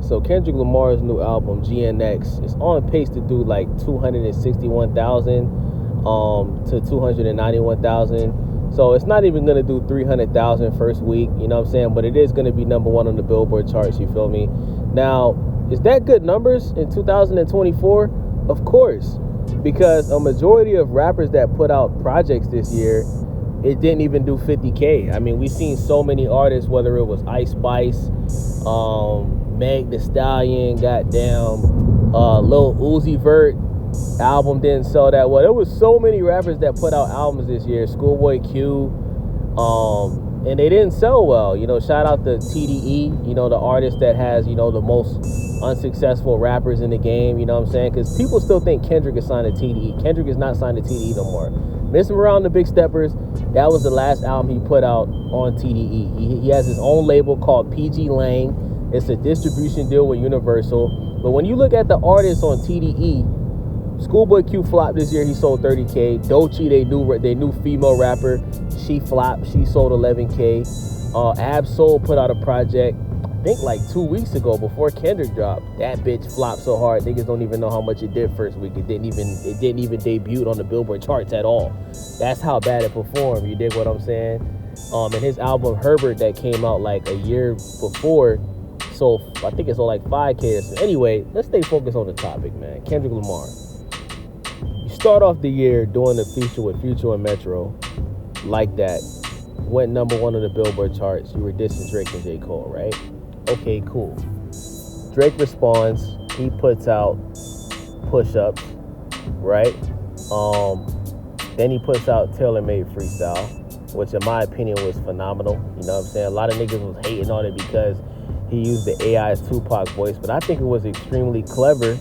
So Kendrick Lamar's new album GNX is on pace to do like 261,000 to 291,000. So it's not even gonna do 300,000 first week, you know what I'm saying? But it is gonna be number one on the Billboard charts, you feel me? Now, is that good numbers in 2024? Of course, because a majority of rappers that put out projects this year, it didn't even do 50K. I mean, we've seen so many artists, whether it was Ice Spice, Meg Thee Stallion, goddamn, Lil Uzi Vert album didn't sell that well. There was so many rappers that put out albums this year. Schoolboy Q, and they didn't sell well. You know, shout out to TDE, you know, the artist that has, you know, the most unsuccessful rappers in the game, you know what I'm saying? Because people still think Kendrick is signed to TDE. Kendrick is not signed to TDE no more. Miss Him Around the Big Steppers, that was the last album he put out on TDE. He has his own label called PG Lang. It's a distribution deal with Universal. But when you look at the artists on TDE, Schoolboy Q flopped this year. He sold 30K. Doechii, they new female rapper, she flopped. She sold 11K. Ab-Soul put out a project, I think like 2 weeks ago before Kendrick dropped. That bitch flopped so hard, niggas don't even know how much it did first week. It didn't even debut on the Billboard charts at all. That's how bad it performed. You dig what I'm saying? And his album Herbert that came out like a year before, so I think it's on like 5K or something. Anyway, let's stay focused on the topic, man. Kendrick Lamar. You start off the year doing a feature with Future and Metro like that. Went number one on the Billboard charts. You were dissing Drake and J. Cole, right? Okay, cool. Drake responds. He puts out Push-Ups, right? Then he puts out Tailor Made Freestyle, which in my opinion was phenomenal. You know what I'm saying? A lot of niggas was hating on it because he used the AI's Tupac voice, but I think it was extremely clever.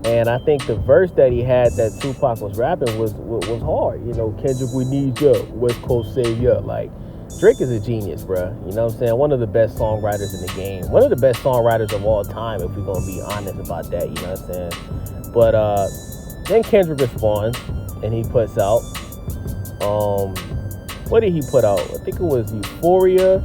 And I think the verse that he had that Tupac was rapping was hard. You know, Kendrick, we need ya. West Coast say ya. Like, Drake is a genius, bruh. You know what I'm saying? One of the best songwriters in the game. One of the best songwriters of all time, if we're going to be honest about that. You know what I'm saying? But then Kendrick responds, and he puts out, what did he put out? I think it was Euphoria.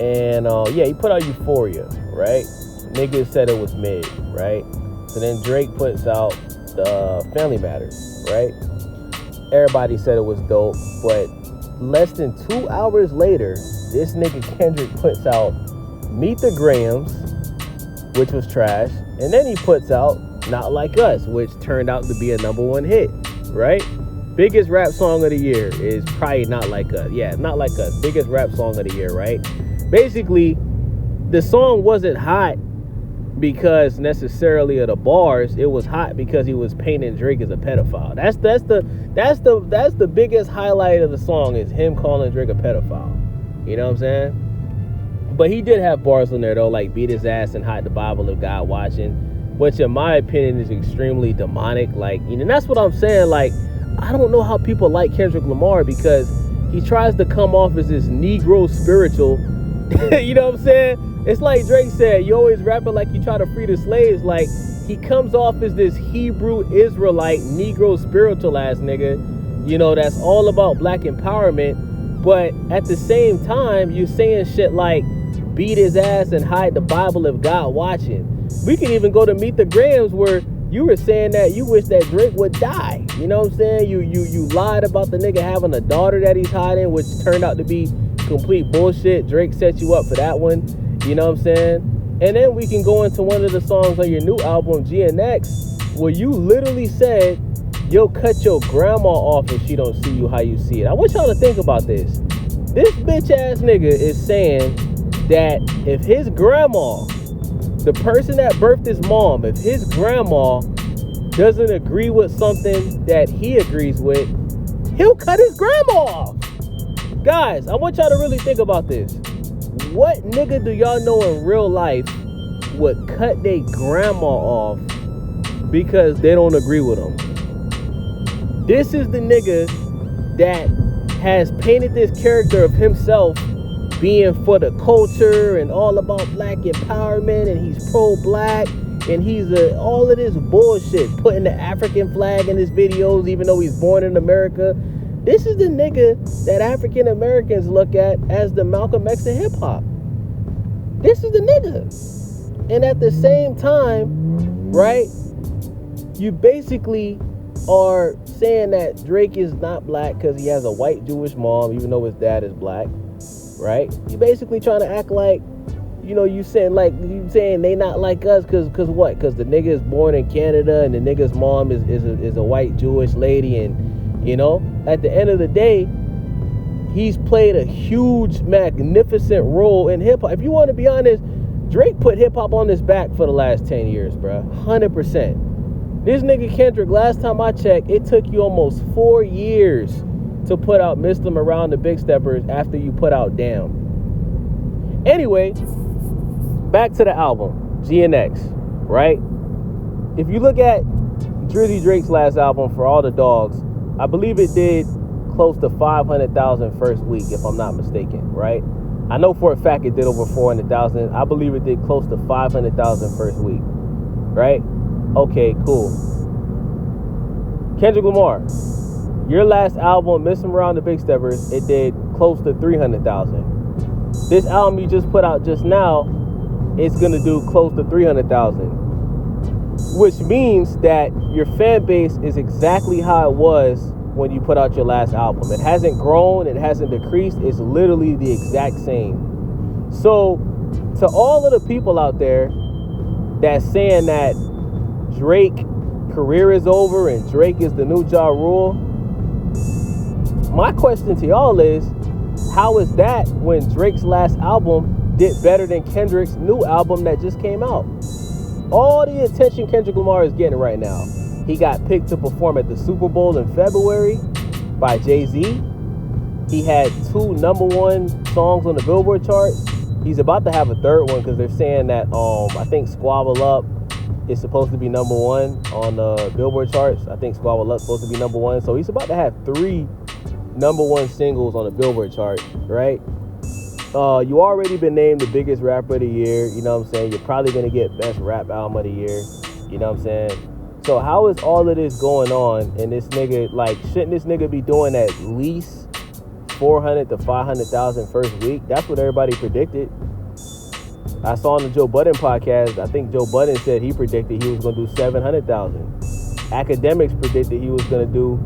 And, yeah, he put out Euphoria, right? Niggas said it was mid, right? So then Drake puts out the Family Matters, right? Everybody said it was dope, but less than 2 hours later, this nigga Kendrick puts out Meet the Grahams, which was trash, and then he puts out Not Like Us, which turned out to be a number one hit, right? Biggest rap song of the year is probably Not Like Us. Yeah, Not Like Us, biggest rap song of the year, right? Basically, the song wasn't hot because necessarily of the bars. It was hot because he was painting Drake as a pedophile. That's the biggest highlight of the song, is him calling Drake a pedophile. You know what I'm saying? But he did have bars on there though, like beat his ass and hide the Bible if God watching, which in my opinion is extremely demonic. Like, you know, that's what I'm saying. Like, I don't know how people like Kendrick Lamar, because he tries to come off as this Negro spiritual. You know what I'm saying? It's like Drake said, you always rapping like you try to free the slaves. Like, he comes off as this Hebrew Israelite Negro spiritual ass nigga, you know, that's all about black empowerment. But at the same time, you're saying shit like beat his ass and hide the Bible if God watching. We can even go to Meet the Grahams, where you were saying that you wish that Drake would die. You know what I'm saying? You lied about the nigga having a daughter that he's hiding, which turned out to be complete bullshit. Drake set you up for that one. You know what I'm saying? And then we can go into one of the songs on your new album, GNX, where you literally said, you'll cut your grandma off if she don't see you how you see it. I want y'all to think about this. This bitch ass nigga is saying that if his grandma, the person that birthed his mom, if his grandma doesn't agree with something that he agrees with, he'll cut his grandma off. Guys, I want y'all to really think about this. What nigga do y'all know in real life would cut their grandma off because they don't agree with them? This is the nigga that has painted this character of himself being for the culture and all about black empowerment, and he's pro-black, and he's all of this bullshit, putting the African flag in his videos even though he's born in America. This is the nigga that African Americans look at as the Malcolm X of hip hop. This is the nigga. And at the same time, right, you basically are saying that Drake is not black because he has a white Jewish mom, even though his dad is black, right? You basically trying to act like, you saying they not like us because what? Because the nigga is born in Canada and the nigga's mom is a white Jewish lady, and at the end of the day, he's played a huge, magnificent role in hip hop. If you want to be honest, Drake put hip hop on his back for the last 10 years, bro. 100%. This nigga Kendrick, last time I checked, it took you almost 4 years to put out Missed Them Around the Big Steppers after you put out Damn. Anyway, back to the album, GNX, right? If you look at Drizzy Drake's last album, For All the Dogs, I believe it did close to 500,000 first week, if I'm not mistaken, right? I know for a fact it did over 400,000. I believe it did close to 500,000 first week, right? Okay, cool. Kendrick Lamar, your last album, Miss Them Around the Big Steppers, it did close to 300,000. This album you just put out just now, it's gonna do close to 300,000, which means that your fan base is exactly how it was when you put out your last album. It hasn't grown, it hasn't decreased, it's literally the exact same. So to all of the people out there that's saying that Drake career is over and Drake is the new Ja Rule, my question to y'all is, how is that when Drake's last album did better than Kendrick's new album that just came out? All the attention Kendrick Lamar is getting right now. He got picked to perform at the Super Bowl in February by Jay-Z. He had 2 #1 songs on the Billboard charts. He's about to have a third one because they're saying that I think Squabble Up is supposed to be #1 on the Billboard charts. I think Squabble Up's supposed to be #1. So he's about to have 3 #1 singles on the Billboard chart, right? You already been named the biggest rapper of the year. You know what I'm saying? You're probably going to get best rap album of the year. You know what I'm saying? So how is all of this going on? And this nigga, shouldn't this nigga be doing at least 400 to 500,000 first week? That's what everybody predicted. I saw on the Joe Budden podcast, I think Joe Budden said he predicted he was going to do 700,000. Academics predicted he was going to do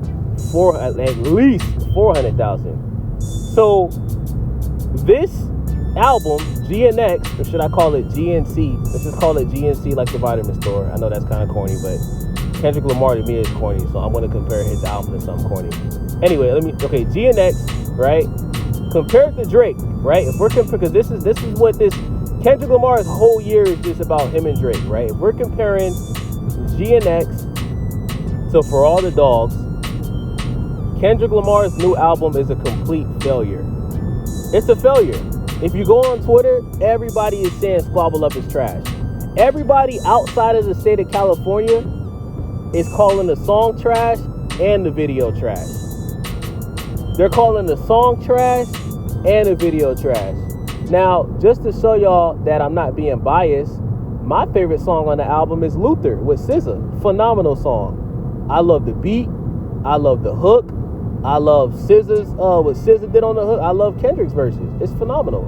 at least 400,000. So this album, GNX, or should I call it GNC? Let's just call it GNC like the vitamin store. I know that's kind of corny, but Kendrick Lamar to me is corny, so I'm going to compare his album to something corny. Anyway, GNX, right? Compared to Drake, right? If we're because this is what this Kendrick Lamar's whole year is just about him and Drake, right? If we're comparing GNX to For All the Dogs, Kendrick Lamar's new album is a complete failure. It's a failure. If you go on Twitter, everybody is saying Squabble Up is trash. Everybody outside of the state of California is calling the song trash and the video trash. They're calling the song trash and the video trash. Now, just to show y'all that I'm not being biased, my favorite song on the album is Luther with SZA. Phenomenal song. I love the beat. I love the hook. I love SZA's, what SZA did on the hook. I love Kendrick's verses. It's phenomenal.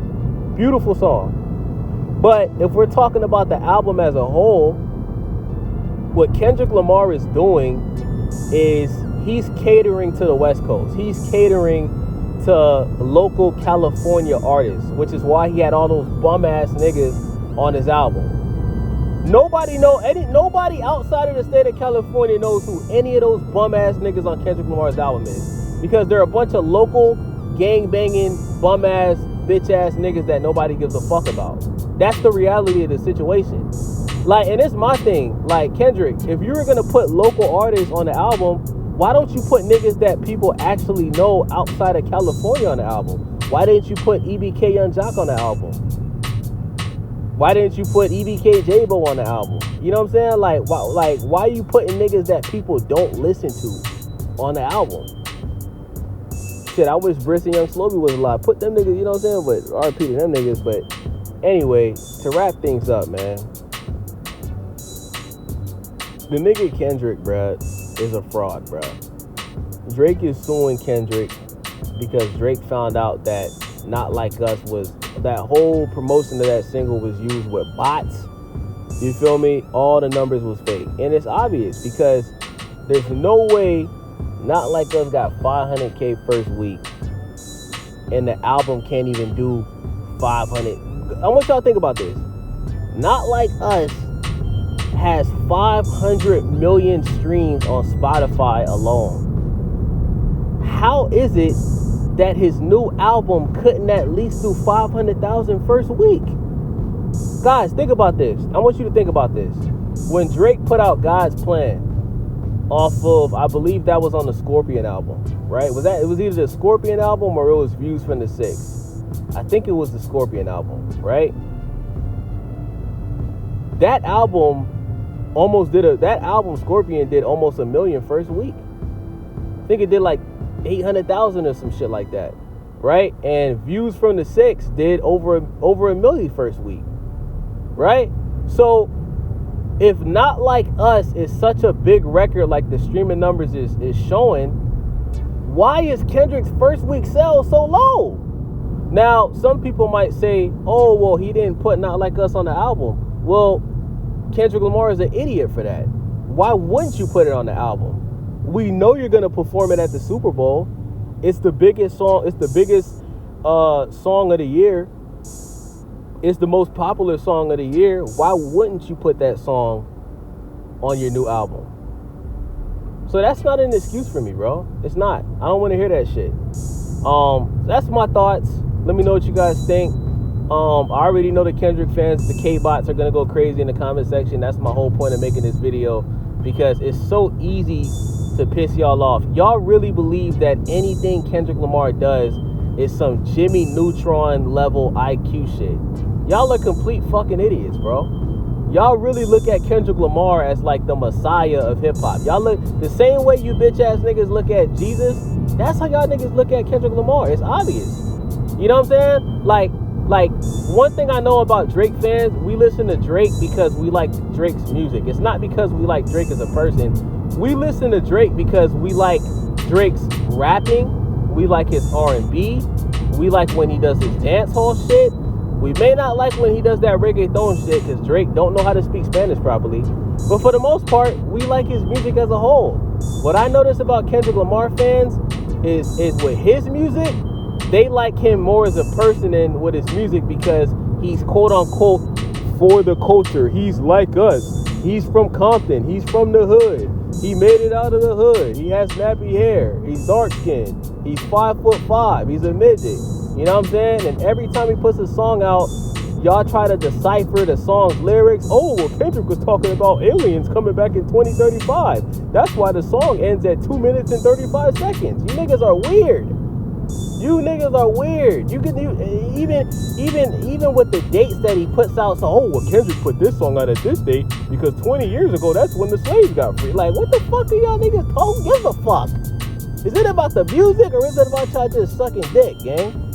Beautiful song. But if we're talking about the album as a whole, what Kendrick Lamar is doing is he's catering to the West Coast. He's catering to local California artists, which is why he had all those bum-ass niggas on his album. Nobody outside of the state of California knows who any of those bum-ass niggas on Kendrick Lamar's album is, because they're a bunch of local gang-banging, bum-ass, bitch-ass niggas that nobody gives a fuck about. That's the reality of the situation. And it's my thing. Kendrick, if you were gonna put local artists on the album, why don't you put niggas that people actually know outside of California on the album? Why didn't you put EBK Young Jock on the album? Why didn't you put EBK J-Bo on the album? You know what I'm saying? Why are you putting niggas that people don't listen to on the album? Shit, I wish Briss and Young Slobby was alive. Put them niggas, you know what I'm saying? But RP to them niggas. But anyway, to wrap things up, man. The nigga Kendrick, bruh, is a fraud, bruh. Drake is suing Kendrick because Drake found out that Not Like Us was, that whole promotion of that single was used with bots You feel me? All the numbers was fake. And it's obvious because there's no way Not Like Us got 500K first week and the album can't even do 500. I want y'all to think about this. Not Like Us has 500 million streams on Spotify alone. How is it that his new album couldn't at least do 500,000 first week? Guys, think about this. I want you to think about this. When Drake put out God's Plan off of, I believe that was on the Scorpion album, right? It was either the Scorpion album or it was Views from the Six. I think it was the Scorpion album, right? That album Scorpion did almost 1 million first week. I think it did like 800,000 or some shit like that, right? And Views from the Six did over 1 million first week, right? So if Not Like Us is such a big record like the streaming numbers is showing, why is Kendrick's first week sales so low? Now, some people might say, oh, well, he didn't put Not Like Us on the album. Well, Kendrick Lamar is an idiot for that. Why wouldn't you put it on the album? We know you're going to perform it at the Super Bowl. It's the biggest song. It's the biggest song of the year. It's the most popular song of the year. Why wouldn't you put that song on your new album? So that's not an excuse for me, bro. It's not. I don't want to hear that shit. That's my thoughts. Let me know what you guys think. I already know the Kendrick fans, the K-bots are going to go crazy in the comment section. That's my whole point of making this video, because it's so easy to piss y'all off. Y'all really believe that anything Kendrick Lamar does is some Jimmy Neutron level IQ shit. Y'all are complete fucking idiots, bro. Y'all really look at Kendrick Lamar as like the messiah of hip-hop. Y'all look the same way you bitch-ass niggas look at Jesus. That's how y'all niggas look at Kendrick Lamar. It's obvious. You know what I'm saying? Like, one thing I know about Drake fans, we listen to Drake because we like Drake's music. It's not because we like Drake as a person. We listen to Drake because we like Drake's rapping. We like his R&B. We like when he does his dancehall shit. We may not like when he does that reggaeton shit because Drake don't know how to speak Spanish properly. But for the most part, we like his music as a whole. What I notice about Kendrick Lamar fans is with his music, they like him more as a person than with his music, because he's quote unquote for the culture. He's like us. He's from Compton. He's from the hood. He made it out of the hood. He has nappy hair. He's dark skinned. He's 5'5". He's a midget. You know what I'm saying? And every time he puts a song out, y'all try to decipher the song's lyrics. Oh, well, Kendrick was talking about aliens coming back in 2035. That's why the song ends at 2 minutes and 35 seconds. You niggas are weird. You niggas are weird. Even with the dates that he puts out. So, oh, well, Kendrick put this song out at this date because 20 years ago, that's when the slaves got free. Like, what the fuck are y'all niggas talking? Give a fuck. Is it about the music or is it about y'all just sucking dick, gang?